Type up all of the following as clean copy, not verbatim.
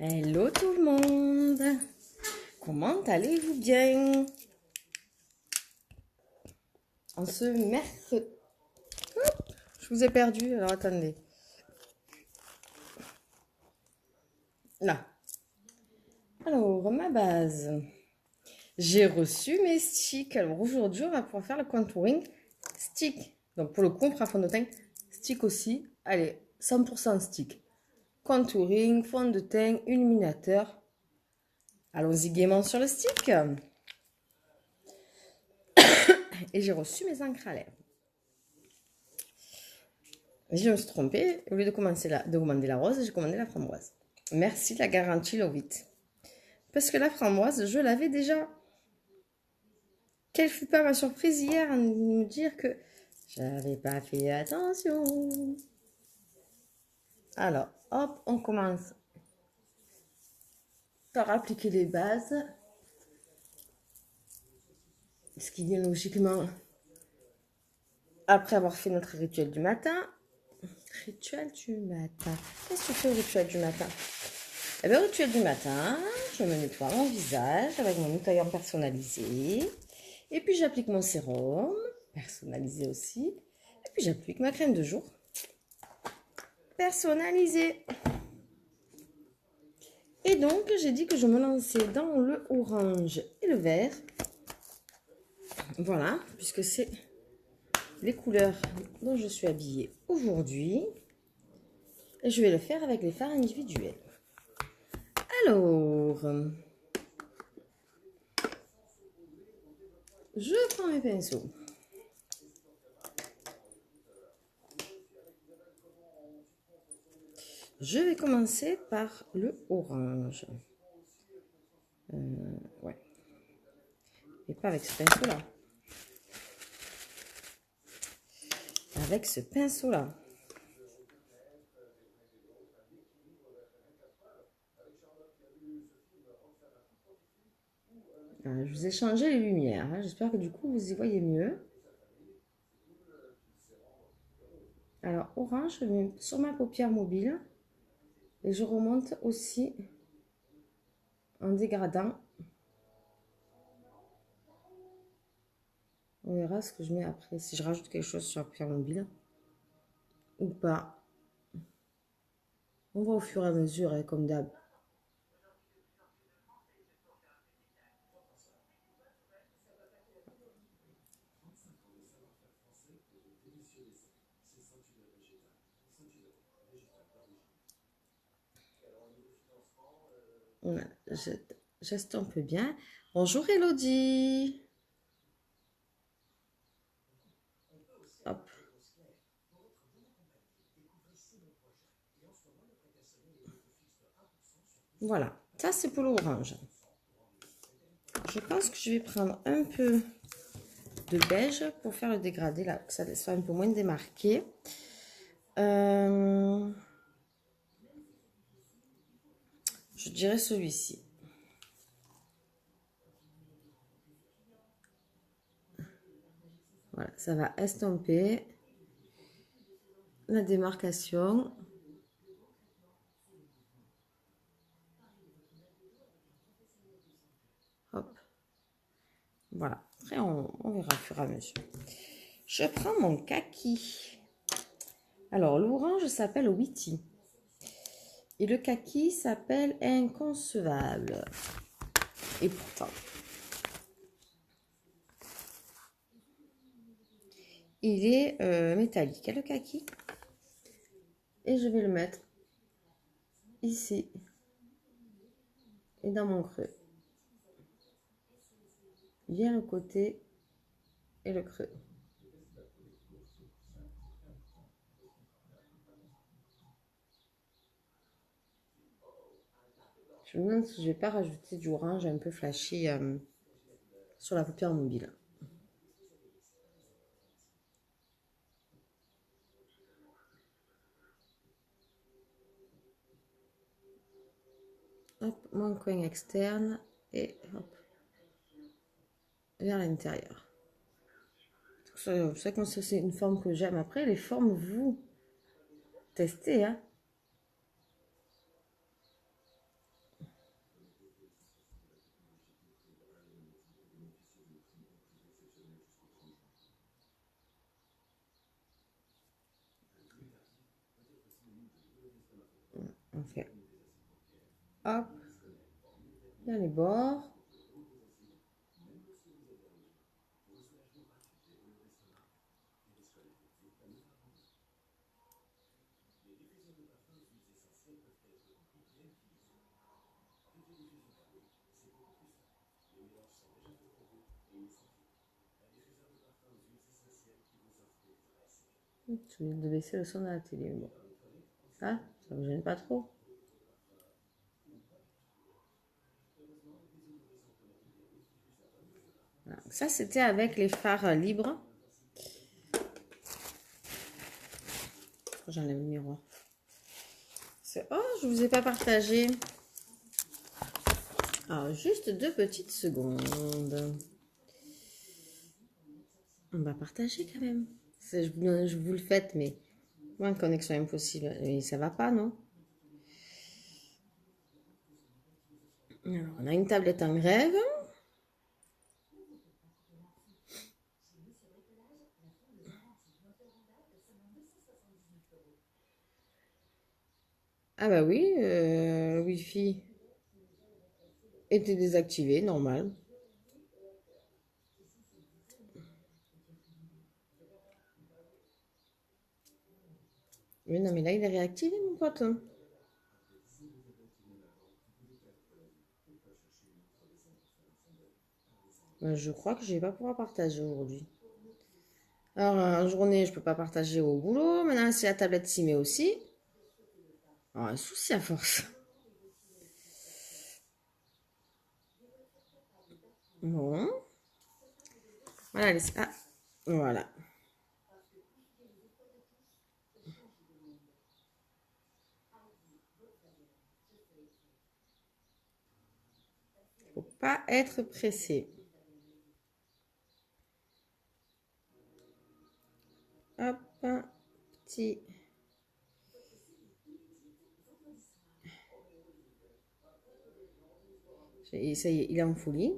Hello tout le monde, comment allez-vous bien? En ce mercredi... Hop, je vous ai perdu, alors attendez. Là. Alors, ma base. J'ai reçu mes sticks. Alors aujourd'hui, on va pouvoir faire le contouring stick. Donc pour le coup, on fera fond de teint stick aussi. Allez, 100% stick. Contouring, fond de teint, illuminateur. Allons-y gaiement sur le stick. Et j'ai reçu mes encres à lèvres. Je me suis trompée. Au lieu de commander la rose, j'ai commandé la framboise. Merci la garantie Lovit. Parce que la framboise, je l'avais déjà. Quelle fut pas ma surprise hier à me dire que j'avais pas fait attention. Alors, hop, on commence par appliquer les bases. Ce qui vient logiquement après avoir fait notre rituel du matin. Rituel du matin. Qu'est-ce que tu fais au rituel du matin? Eh bien, au rituel du matin, je me nettoie mon visage avec mon nettoyant personnalisé. Et puis, j'applique mon sérum, personnalisé aussi. Et puis, j'applique ma crème de jour, personnalisée. Et donc, j'ai dit que je me lançais dans le orange et le vert. Voilà, puisque c'est les couleurs dont je suis habillée aujourd'hui. Et je vais le faire avec les fards individuels. Alors, je prends mes pinceaux. Je vais commencer par le orange. Ouais. Et pas avec ce pinceau-là. Avec ce pinceau-là. Je vous ai changé les lumières. Hein. J'espère que du coup, vous y voyez mieux. Alors, orange, je mets sur ma paupière mobile. Et je remonte aussi en dégradant. On verra ce que je mets après. Si je rajoute quelque chose sur la paupière mobile. Ou pas. On va au fur et à mesure, hein, comme d'hab. J'estompe bien. Bonjour Elodie. Hop. Voilà. Ça, c'est pour l'orange. Je pense que je vais prendre un peu de beige pour faire le dégradé, là, que ça soit un peu moins démarqué. Je dirais celui-ci. Voilà, ça va estomper la démarcation. Hop. Voilà. Après, on verra au fur et à mesure. Je prends mon kaki. Alors, l'orange s'appelle Witty. Et le kaki s'appelle Inconcevable. Et pourtant, il est métallique. Et le kaki. Et je vais le mettre ici. Et dans mon creux. Vient le côté et le creux. Je me demande si je ne vais pas rajouter du orange un peu flashy sur la paupière mobile. Hop, mon coin externe et hop, vers l'intérieur. C'est ça que c'est une forme que j'aime. Après, les formes, vous testez, hein. fait hop, dans les bords. Je viens de baisser le son de la télé. Bon. Ah, ça me gêne pas trop. Voilà. Ça, c'était avec les fards libres. J'enlève le miroir. Oh, je vous ai pas partagé. Alors, juste 2 petites secondes. On va partager quand même. Je vous le faites, mais moins connexion impossible. Et ça va pas, non? Alors, on a une tablette en grève. Ah bah oui, le Wi-Fi était désactivé, normal. Mais non, mais là, il est réactivé, mon pote. Ben, je crois que je vais pas pouvoir partager aujourd'hui. Alors, en journée, je peux pas partager au boulot. Maintenant, si la tablette s'y met aussi. Oh, un souci à force. Bon. Voilà, ah, voilà. Faut pas être pressé. Hop, un petit. Et ça y est, il est en folie.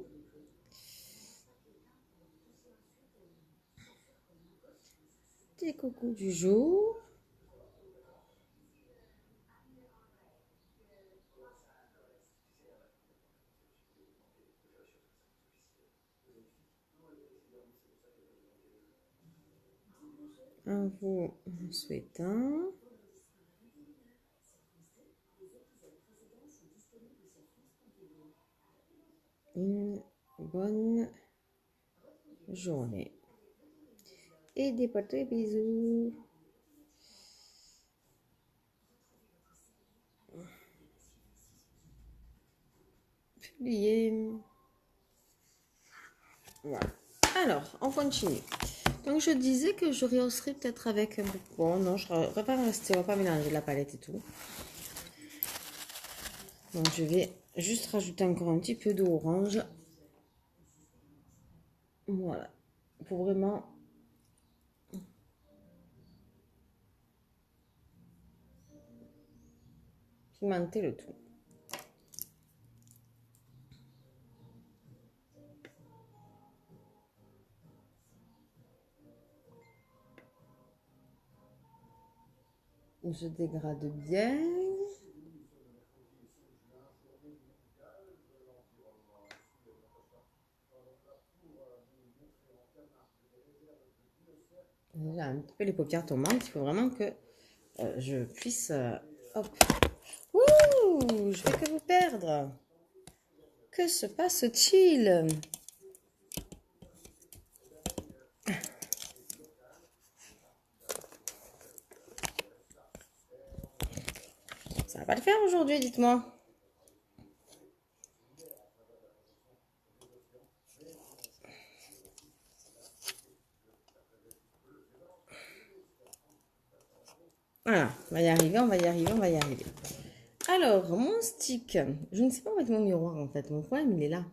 Petit coucou du jour. En vous souhaitant une bonne journée. Et des potes bisous. Publier. Voilà. Alors, on continue. Donc, je disais que je rehausserais peut-être avec un peu. Bon, non, je ne vais pas rester, on va pas mélanger la palette et tout. Donc, je vais juste rajouter encore un petit peu d'orange. Voilà. Pour vraiment pimenter le tout. Je dégrade bien. J'ai un petit peu les paupières tombantes. Il faut vraiment que je puisse... hop. Ouh, je vais que vous perdre. Que se passe-t-il? Ça va pas le faire aujourd'hui, dites-moi. Voilà, on va y arriver, on va y arriver, on va y arriver. Alors, mon stick. Je ne sais pas où est mon miroir, en fait. Mon problème, il est là.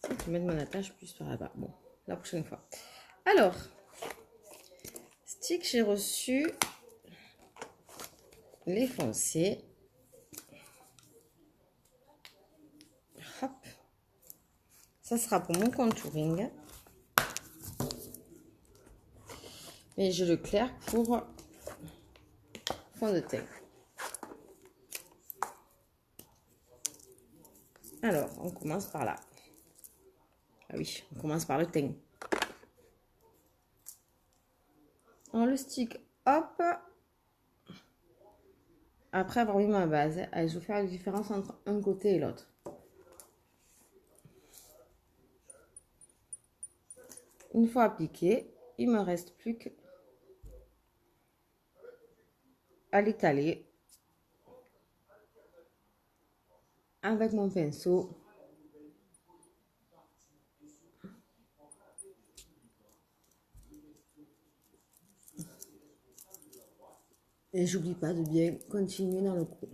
Je vais mettre mon attache plus par là-bas. Bon, la prochaine fois. Alors, stick, j'ai reçu les foncés. Hop. Ça sera pour mon contouring. Et je le claire pour fond de teint. Alors, on commence par là. Ah oui, on commence par le teint. Alors, le stick, hop. Après avoir mis ma base, allez, je vais faire la différence entre un côté et l'autre. Une fois appliqué, il me reste plus qu'à l'étaler avec mon pinceau. Et j'oublie pas de bien continuer dans le cou.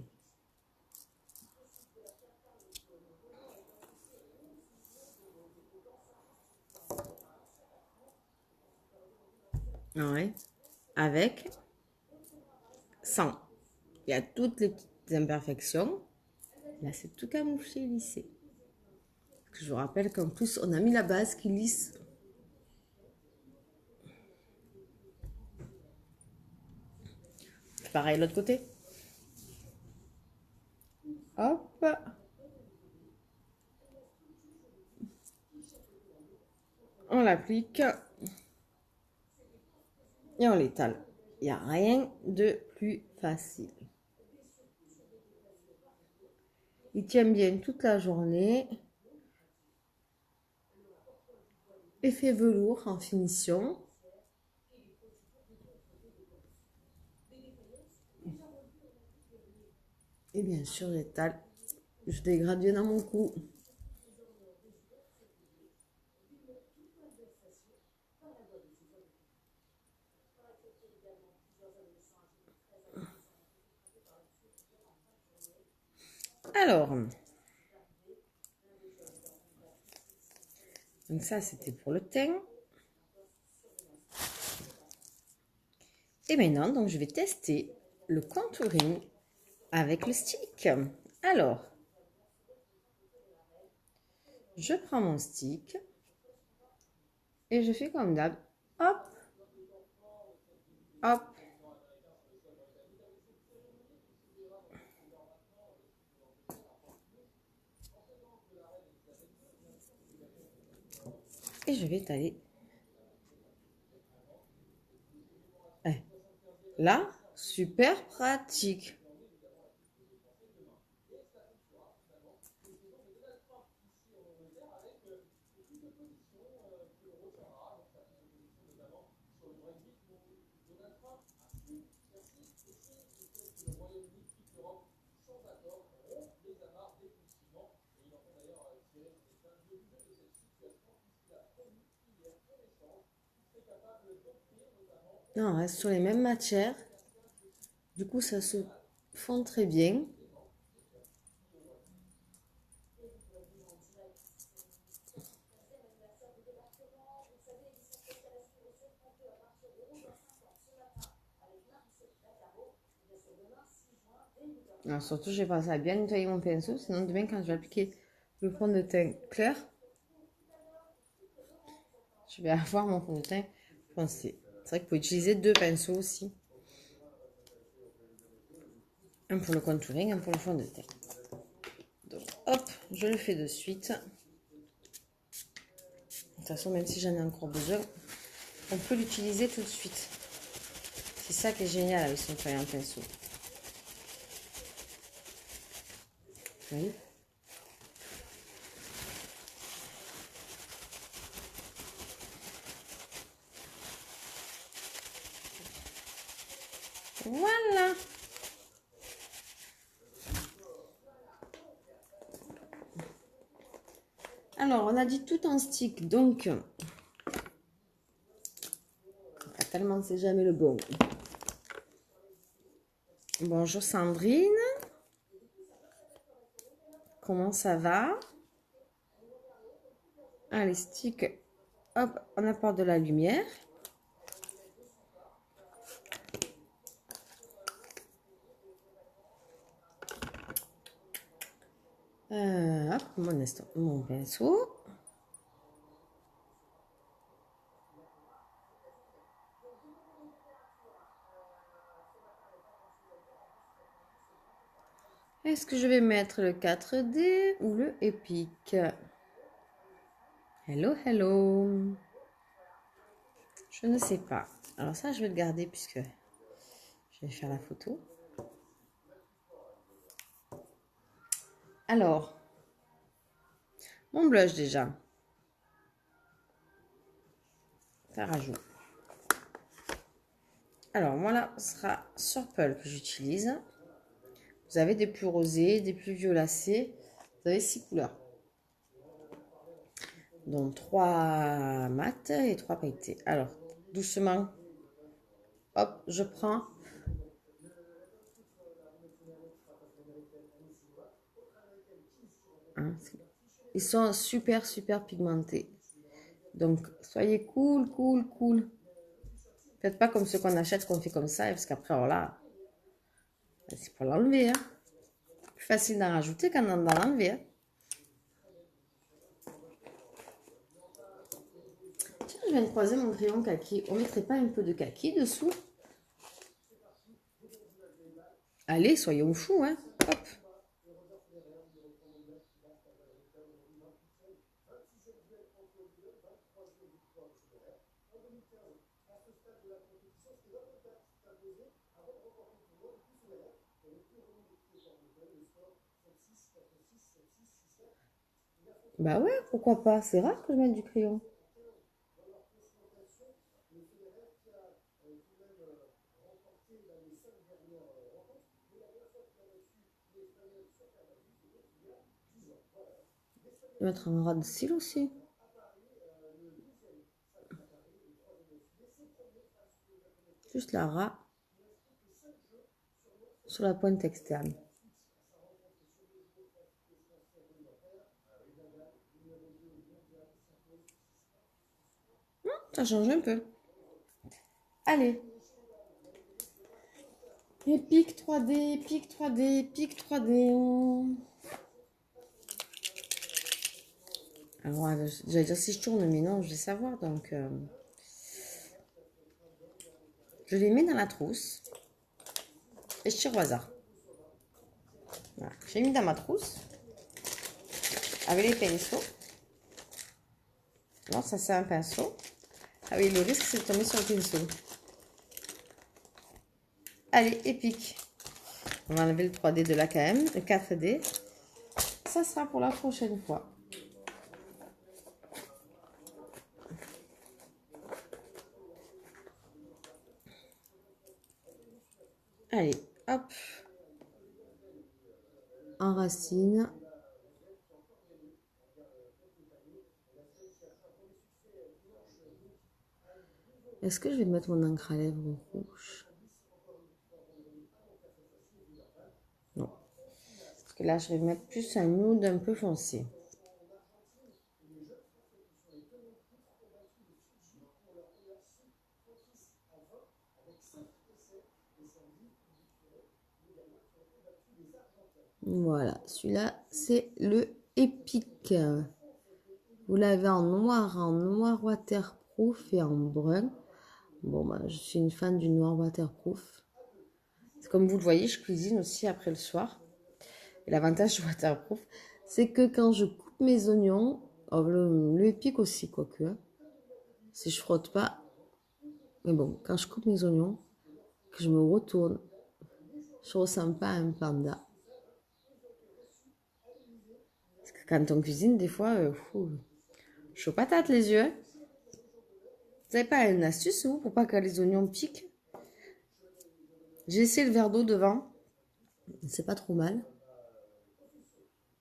Ouais. Avec, sans. Il y a toutes les petites imperfections. Là, c'est tout camouflé, lissé. Je vous rappelle qu'en plus, on a mis la base qui lisse. Pareil, l'autre côté. Hop. On l'applique. Et on l'étale. Il n'y a rien de plus facile. Il tient bien toute la journée. Effet velours en finition. Et bien sûr, j'étale. Je dégrade bien dans mon cou. Alors, donc ça c'était pour le teint. Et maintenant, donc je vais tester le contouring avec le stick. Alors, je prends mon stick et je fais comme d'hab. Hop, hop. Et je vais étaler. Là, super pratique. Non, on reste sur les mêmes matières. Du coup, ça se fond très bien. Alors, surtout, j'ai pensé à bien nettoyer mon pinceau, sinon demain, quand je vais appliquer le fond de teint clair, je vais avoir mon fond de teint foncé. C'est vrai qu'il faut utiliser deux pinceaux aussi. Un pour le contouring, un pour le fond de teint. Donc, hop, je le fais de suite. De toute façon, même si j'en ai encore besoin, on peut l'utiliser tout de suite. C'est ça qui est génial avec son nettoyant pinceau. Oui. Voilà. Alors, on a dit tout en stick, donc tellement c'est jamais le bon. Bonjour Sandrine. Comment ça va? Allez, stick. Hop, on apporte de la lumière. Hop, mon pinceau. Est-ce que je vais mettre le 4D ou le épique? Hello, hello. Je ne sais pas. Alors ça, je vais le garder puisque je vais faire la photo. Alors, mon blush déjà. Ça rajoute. Alors, moi là, ce sera sur Pulp que j'utilise. Vous avez des plus rosés, des plus violacés. Vous avez 6 couleurs. Donc 3 mat et 3 pailletés. Alors, doucement. Hop, je prends. Hein, ils sont super, super pigmentés. Donc, soyez cool, cool, cool. Faites pas comme ceux qu'on achète, qu'on fait comme ça. Parce qu'après, alors là, c'est pour l'enlever. Hein. Plus facile d'en rajouter qu'en enlever. Hein. Tiens, je viens de croiser mon crayon kaki. On mettrait pas un peu de kaki dessous? Allez, soyons fous. Hein. Hop. Bah ouais, pourquoi pas? C'est rare que je mette du crayon. Je vais mettre un ras de cils aussi. Juste la ras sur la pointe externe. Ça change un peu. Allez. Épique 3D, épique 3D, épique 3D. Alors, j'allais dire si je tourne, mais non, je vais savoir. Donc, je les mets dans la trousse. Et je tire au hasard. Voilà. J'ai mis dans ma trousse. Avec les pinceaux. Non, ça c'est un pinceau. Ah oui, le risque c'est de tomber sur le pinceau. Allez, épique. On va enlever le 3D de l'AKM, le 4D. Ça sera pour la prochaine fois. Allez, hop. Enracine. Est-ce que je vais mettre mon encre à lèvres rouge? Non. Parce que là, je vais mettre plus un nude un peu foncé. Voilà, celui-là, c'est le épique. Vous l'avez en noir waterproof et en brun. Bon, bah, je suis une fan du noir waterproof. Comme vous le voyez, je cuisine aussi après le soir. Et l'avantage du waterproof, c'est que quand je coupe mes oignons, oh, le épique aussi, quoique, hein, si je frotte pas, mais bon, quand je coupe mes oignons, que je me retourne, je ressemble pas à un panda. Parce que quand on cuisine, des fois, chaud patate les yeux. Hein. Vous n'avez pas une astuce, vous, pour pas que les oignons piquent? J'ai essayé le verre d'eau devant. C'est pas trop mal.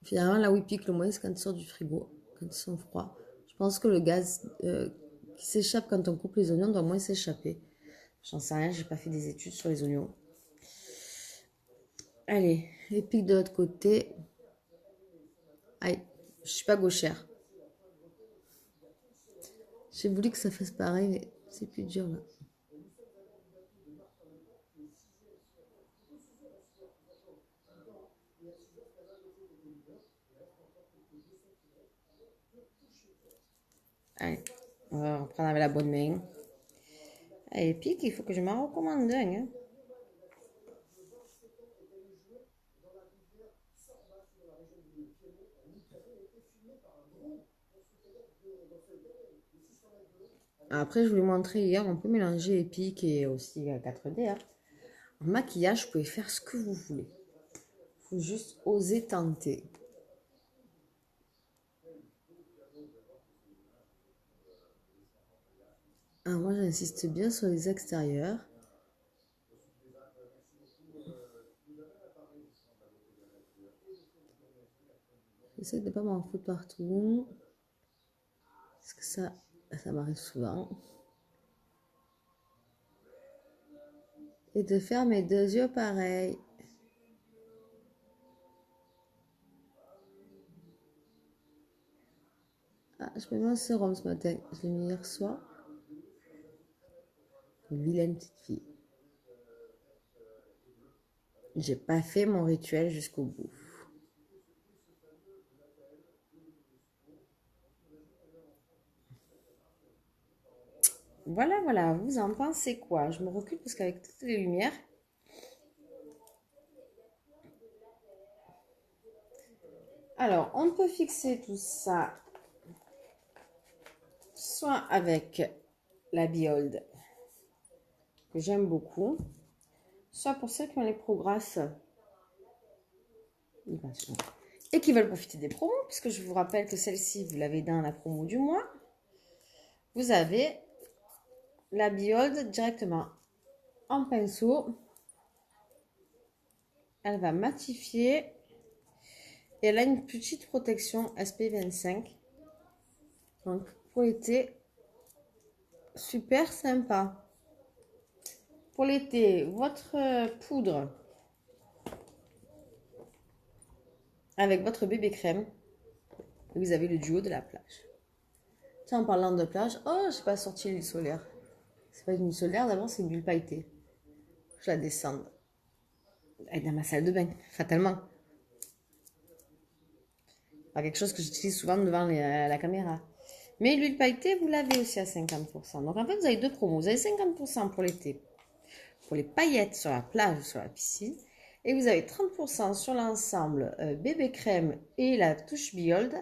Finalement, là où ils piquent le moins, c'est quand ils sortent du frigo, quand ils sont froids. Je pense que le gaz qui s'échappe quand on coupe les oignons doit moins s'échapper. J'en sais rien, j'ai pas fait des études sur les oignons. Allez, les pics de l'autre côté. Aïe, je suis pas gauchère. J'ai voulu que ça fasse pareil, mais c'est plus dur là. Allez, on va reprendre avec la bonne main. Allez, pique, il faut que je m'en recommande un. Hein. Après, je vous l'ai montré hier, on peut mélanger épique et aussi 4D. Hein. En maquillage, vous pouvez faire ce que vous voulez. Il faut juste oser tenter. Alors moi, j'insiste bien sur les extérieurs. J'essaie de ne pas m'en foutre partout. Parce que ça m'arrive souvent. Et de faire mes deux yeux pareils. Ah, je mets mon sérum ce matin. Je l'ai mis hier soir. Une vilaine petite fille. J'ai pas fait mon rituel jusqu'au bout. Voilà, voilà. Vous en pensez quoi? Je me recule parce qu'avec toutes les lumières. Alors, on peut fixer tout ça soit avec la Behold, que j'aime beaucoup, soit pour ceux qui ont les pros grasses et qui veulent profiter des promos, puisque je vous rappelle que celle-ci, vous l'avez dans la promo du mois. Vous avez la Behold directement en pinceau. Elle va matifier et elle a une petite protection SP25. Donc, pour l'été, super sympa. Pour l'été, votre poudre avec votre bébé crème. Vous avez le duo de la plage. Tiens, en parlant de plage, oh, je n'ai pas sorti l'huile solaire. C'est pas une huile solaire, d'abord, c'est une huile pailletée. Je la descends. Elle est dans ma salle de bain, fatalement. Pas quelque chose que j'utilise souvent devant la caméra. Mais l'huile pailletée, vous l'avez aussi à 50%. Donc en fait, vous avez deux promos. Vous avez 50% pour l'été, pour les paillettes sur la plage ou sur la piscine. Et vous avez 30% sur l'ensemble bébé crème et la touche Behold,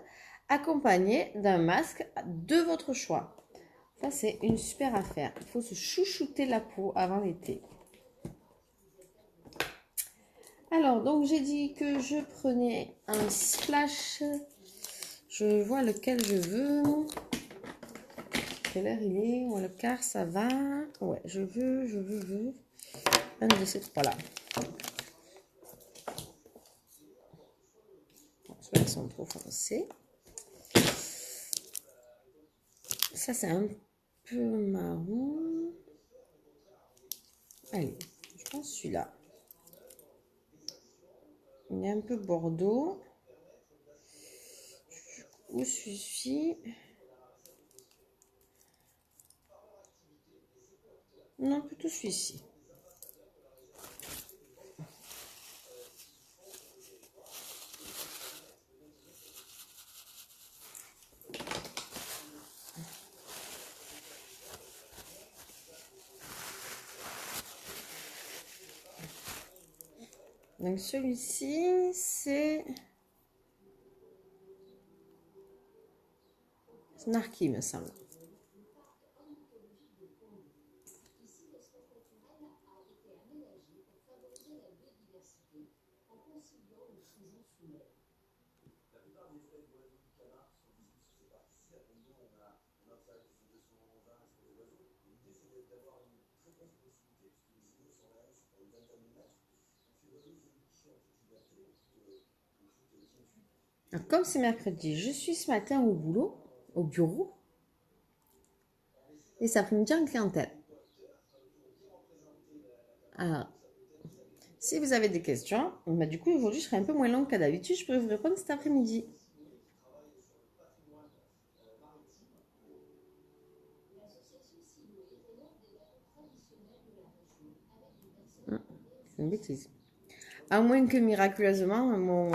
accompagné d'un masque de votre choix. Ça, c'est une super affaire. Il faut se chouchouter la peau avant l'été. Alors, donc j'ai dit que je prenais un splash. Je vois lequel je veux. Quelle heure il est? Ouais, le quart, ça va. Ouais, je veux. Un de ces trois-là. Ceux-là sont trop foncés. Ça, c'est un peu marron. Allez, je pense celui-là. Il est un peu bordeaux. Ou celui-ci. Non, plutôt celui-ci. Donc celui-ci, c'est Snarky, me semble. Alors, comme c'est mercredi, je suis ce matin au boulot, au bureau, et ça après-midi en clientèle. Alors, si vous avez des questions, bah, du coup, aujourd'hui, je serai un peu moins longue qu'à d'habitude. Je pourrais vous répondre cet après-midi. C'est une bêtise. À moins que miraculeusement, mon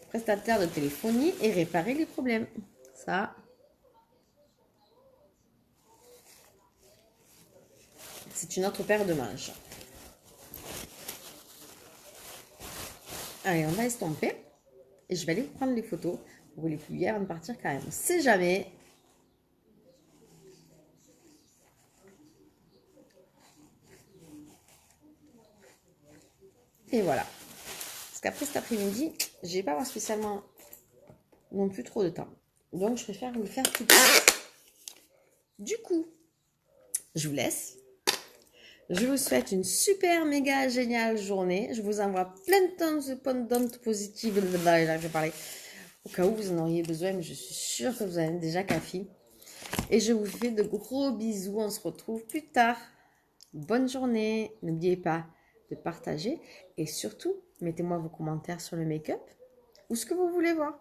prestataire de téléphonie ait réparé les problèmes. Ça, c'est une autre paire de manches. Allez, on va estomper. Et je vais aller prendre les photos pour vous les publier avant de partir quand même. On sait jamais. Et voilà. Parce qu'après cet après-midi, je vais pas avoir spécialement non plus trop de temps. Donc, je préfère le faire tout de suite. Du coup, je vous laisse. Je vous souhaite une super méga géniale journée. Je vous envoie plein de d'ondes positives. Je vais parler. Au cas où vous en auriez besoin, mais je suis sûre que vous en avez déjà café. Et je vous fais de gros bisous. On se retrouve plus tard. Bonne journée. N'oubliez pas de partager. Et surtout, mettez-moi vos commentaires sur le make-up ou ce que vous voulez voir.